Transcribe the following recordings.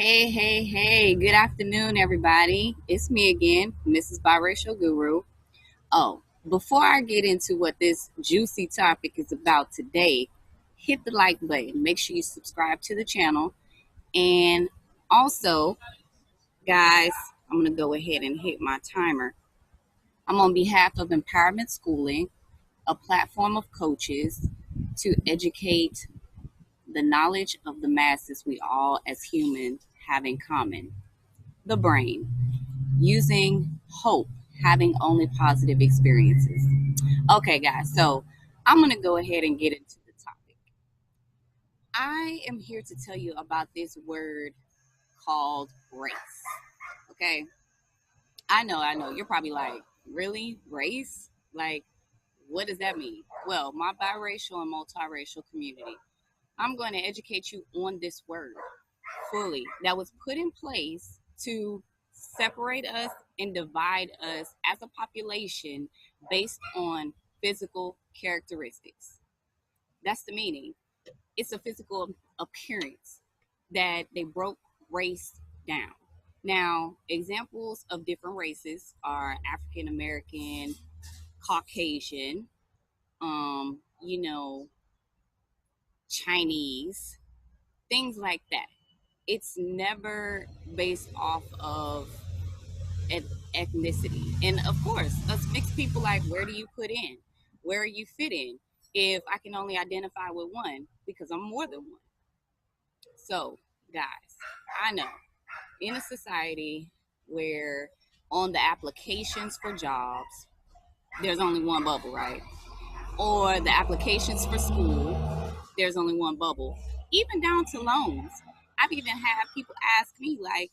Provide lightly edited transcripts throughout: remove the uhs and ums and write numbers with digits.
Hey, good afternoon, everybody. It's me again, Mrs. Biracial Guru. Oh, before I get into what this juicy topic is about today, hit the like button. Make sure you subscribe to the channel. And also, guys, I'm going to go ahead and hit my timer. I'm on behalf of Empowerment Schooling, a platform of coaches to educate the knowledge of the masses we all as humans have in common, the brain. Using hope, having only positive experiences. Okay, guys, so I'm going to go ahead and get into the topic. I am here to tell you about this word called race. Okay, I know. You're probably like, really? Race? Like, what does that mean? Well, my biracial and multiracial community, I'm going to educate you on this word fully that was put in place to separate us and divide us as a population based on physical characteristics. That's the meaning. It's a physical appearance that they broke race down. Now, examples of different races are African American, Caucasian, you know, Chinese, things like that. It's never based off of ethnicity. And of course, us mixed people, like, where do you put in? Where you fit in? If I can only identify with one, because I'm more than one. So, guys, I know in a society where on the applications for jobs, there's only one bubble, right? Or the applications for school, there's only one bubble. Even down to loans. I've even had people ask me, like,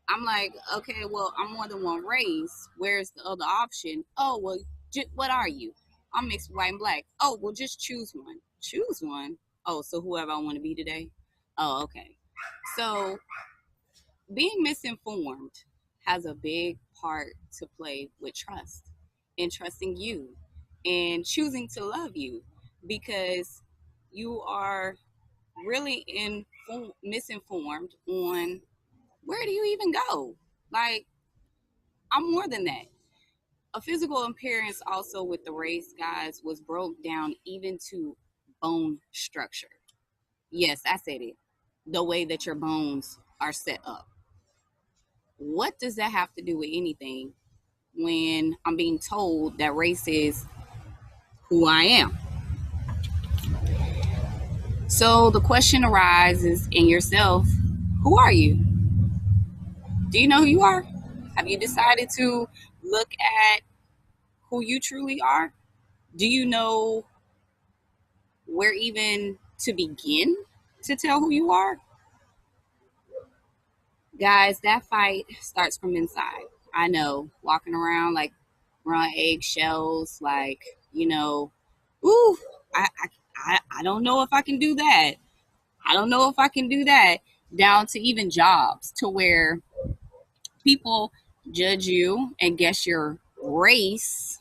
I'm like, okay, well, I'm more than one race. Where's the other option? Oh, well, what are you? I'm mixed white and black. Oh, well, just choose one. Choose one. Oh, so whoever I want to be today. Oh, okay. So being misinformed has a big part to play with trust and trusting you and choosing to love you because you are really misinformed on where do you even go? Like, I'm more than that. A physical appearance also with the race, guys, was broke down even to bone structure. Yes, I said it. The way that your bones are set up. What does that have to do with anything when I'm being told that race is who I am? So the question arises in yourself, who are you? Do you know who you are? Have you decided to look at who you truly are? Do you know where even to begin to tell who you are? Guys, that fight starts from inside. I know, walking around like we're on eggshells, like, you know, ooh, I don't know if I can do that. I don't know if I can do that. Down to even jobs, to where people judge you and guess your race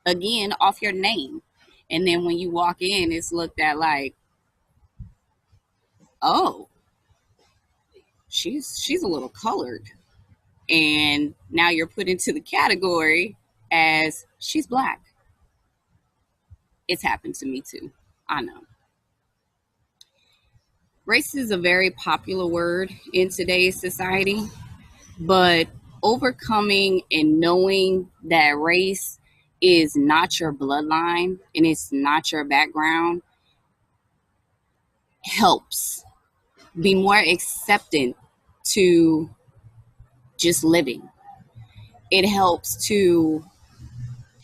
again off your name. And then when you walk in, it's looked at like, oh, she's a little colored, and now you're put into the category as she's black. It's happened to me too. I know. Race is a very popular word in today's society, but overcoming and knowing that race is not your bloodline and it's not your background helps be more acceptant to just living. It helps to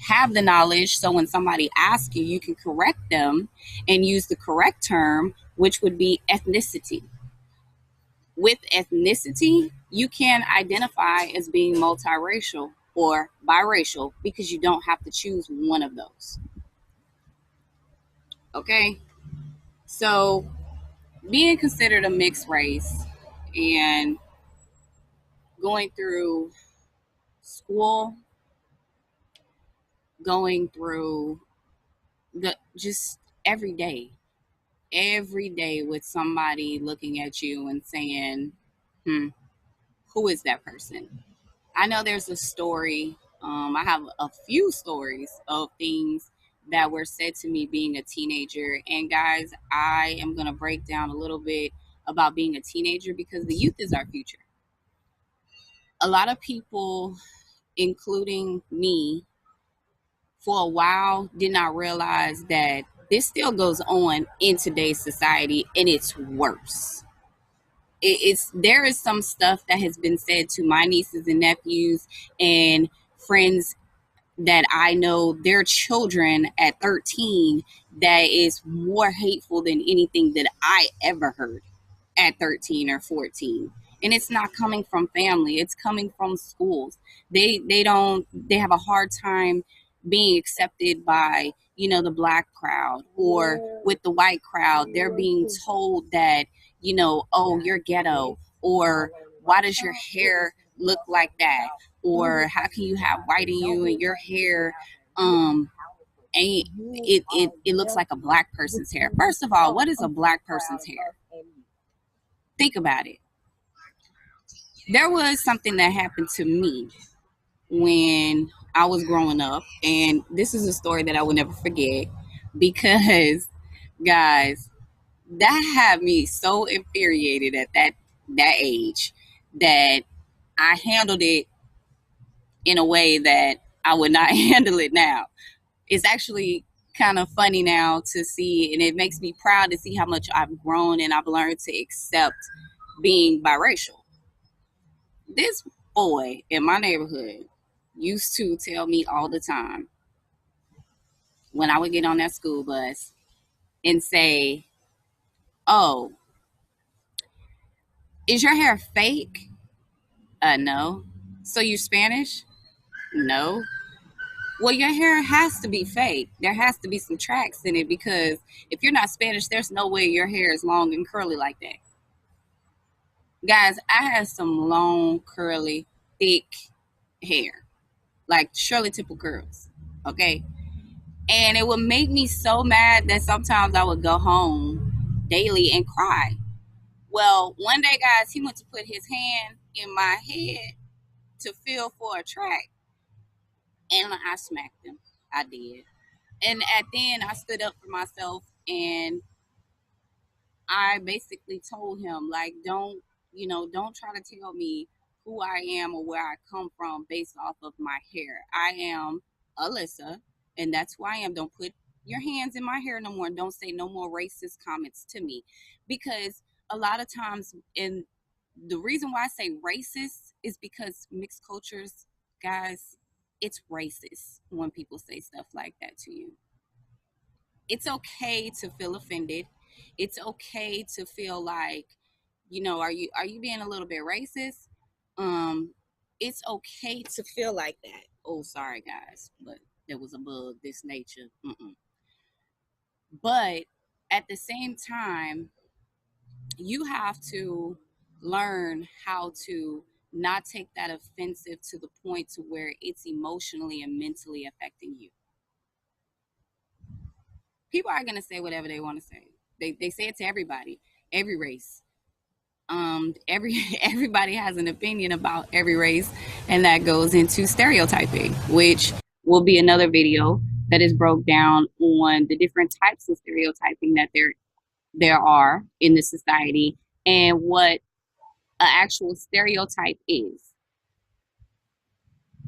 have the knowledge so when somebody asks you, you can correct them and use the correct term, which would be ethnicity. With ethnicity, you can identify as being multiracial or biracial because you don't have to choose one of those. Okay? So, being considered a mixed race and going through school, going through the just every day with somebody looking at you and saying, Hmm. Who is that person? I know there's a story. I have a few stories of things that were said to me being a teenager. And guys, I am going to break down a little bit about being a teenager because the youth is our future. A lot of people, including me, for a while did not realize that this still goes on in today's society and it's worse. It's there is some stuff that has been said to my nieces and nephews and friends that I know their children at 13 that is more hateful than anything that I ever heard at 13 or 14. And it's not coming from family, it's coming from schools. They have a hard time being accepted by, the black crowd, or with the white crowd they're being told that, oh, you're ghetto, or why does your hair look like that, or how can you have white in you and your hair ain't it looks like a black person's hair. First of all, what is a black person's hair? Think about it. There was something that happened to me when I was growing up, and this is a story that I will never forget because, guys, that had me so infuriated at that age that I handled it in a way that I would not handle it now. It's actually kind of funny now to see, and it makes me proud to see how much I've grown and I've learned to accept being biracial. This boy in my neighborhood used to tell me all the time when I would get on that school bus and say, "Oh, is your hair fake?" No. So you Spanish? No. Well, your hair has to be fake. There has to be some tracks in it because if you're not Spanish, there's no way your hair is long and curly like that. Guys, I had some long, curly, thick hair, like Shirley Temple curls. Okay. And it would make me so mad that sometimes I would go home daily and cry. Well, one day, guys, he went to put his hand in my head to feel for a track, and I smacked him. I did. And at then, I stood up for myself and I basically told him, like, don't try to tell me who I am or where I come from based off of my hair. I am Alyssa, and that's who I am. Don't put your hands in my hair no more. And don't say no more racist comments to me. Because a lot of times, and the reason why I say racist is because mixed cultures, guys, it's racist when people say stuff like that to you. It's okay to feel offended. It's okay to feel like, are you being a little bit racist? Um, it's okay to feel like that. Oh, sorry guys, but there was a bug this nature. But at the same time, you have to learn how to not take that offensive to the point to where it's emotionally and mentally affecting you. People are going to say whatever they want to say. They say it to everybody, every race. Everybody has an opinion about every race, and that goes into stereotyping, which will be another video that is broke down on the different types of stereotyping that there are in the society and what an actual stereotype is.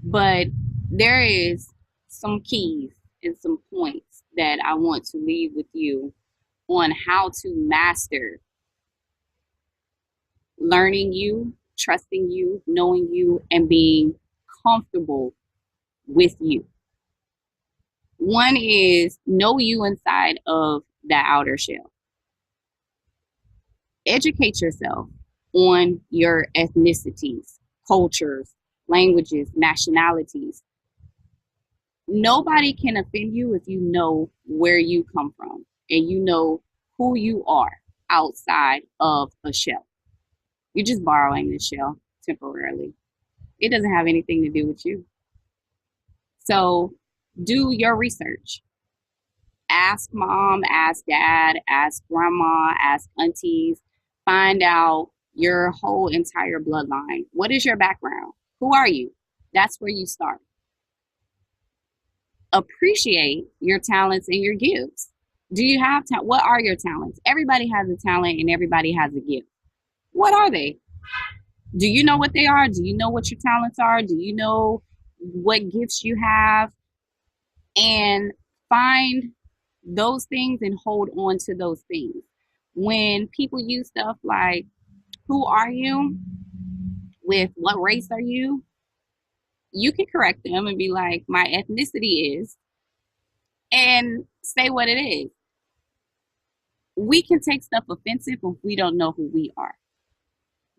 But there is some keys and some points that I want to leave with you on how to master learning you, trusting you, knowing you, and being comfortable with you. One is know you inside of the outer shell. Educate yourself on your ethnicities, cultures, languages, nationalities. Nobody can offend you if you know where you come from and you know who you are outside of a shell. You're just borrowing the shell temporarily. It doesn't have anything to do with you. So do your research. Ask mom, ask dad, ask grandma, ask aunties. Find out, your whole entire bloodline. What is your background? Who are you? That's where you start. Appreciate your talents and your gifts. Do you have what are your talents? Everybody has a talent and everybody has a gift. What are they? Do you know what they are? Do you know what your talents are? Do you know what gifts you have? And find those things and hold on to those things. When people use stuff like, who are you? With what race are you? You can correct them and be like, my ethnicity is, and say what it is. We can take stuff offensive if we don't know who we are.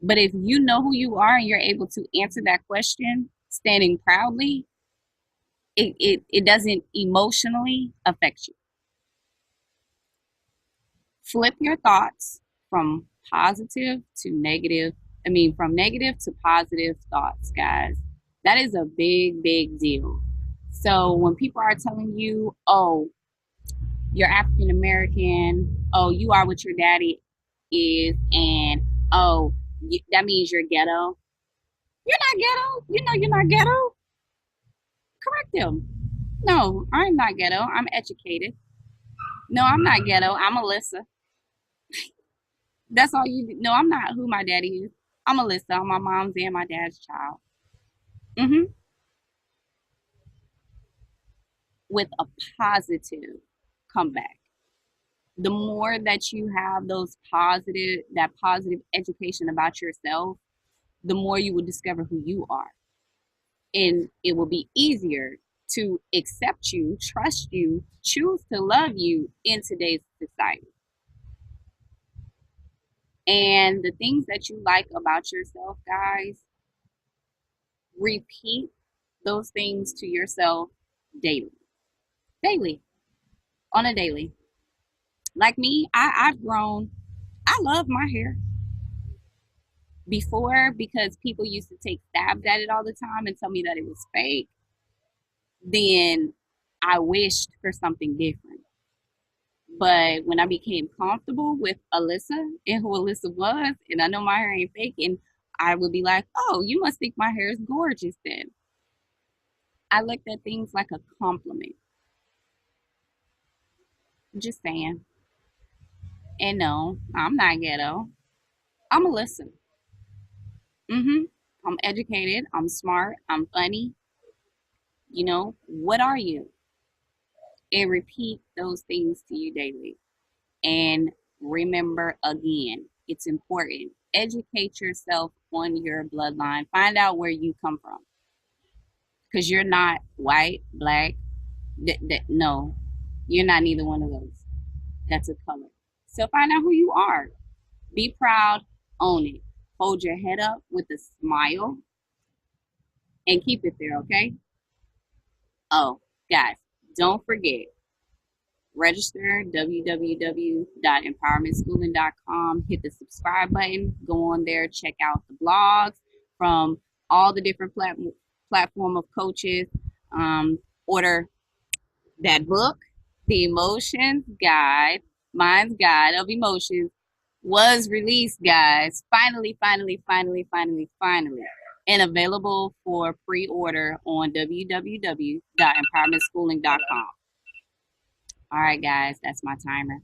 But if you know who you are and you're able to answer that question standing proudly, it doesn't emotionally affect you. Flip your thoughts from positive to negative. From negative to positive thoughts, guys. That is a big, big deal. So when people are telling you, oh, you're African American, oh, you are what your daddy is, and oh, that means you're ghetto. You're not ghetto. You know you're not ghetto. Correct them. No, I'm not ghetto. I'm educated. No, I'm not ghetto. I'm Alyssa. That's all you. No, I'm not who my daddy is. I'm Alyssa. I'm my mom's and my dad's child. hmm With a positive comeback. The more that you have that positive education about yourself, the more you will discover who you are. And it will be easier to accept you, trust you, choose to love you in today's society. And the things that you like about yourself, guys, repeat those things to yourself daily. Daily. On a daily. Like me, I've grown. I love my hair. Before, because people used to take stabs at it all the time and tell me that it was fake, then I wished for something different. But when I became comfortable with Alyssa and who Alyssa was, and I know my hair ain't fake, and I would be like, oh, you must think my hair is gorgeous then. I looked at things like a compliment. Just saying. And no, I'm not ghetto. I'm Alyssa. Mm-hmm. I'm educated. I'm smart. I'm funny. What are you? And repeat those things to you daily. And remember again, it's important. Educate yourself on your bloodline. Find out where you come from. Because you're not white, black. No, you're not neither one of those. That's a color. So find out who you are. Be proud. Own it. Hold your head up with a smile and keep it there, okay? Oh, guys, don't forget, register www.empowermentschooling.com. Hit the subscribe button. Go on there, check out the blogs from all the different platform of coaches. Order that book, The Emotions Guide, Mind's Guide of Emotions, was released, guys. Finally, finally, finally, finally, finally. And available for pre-order on www.empowermentschooling.com. All right, guys, that's my timer.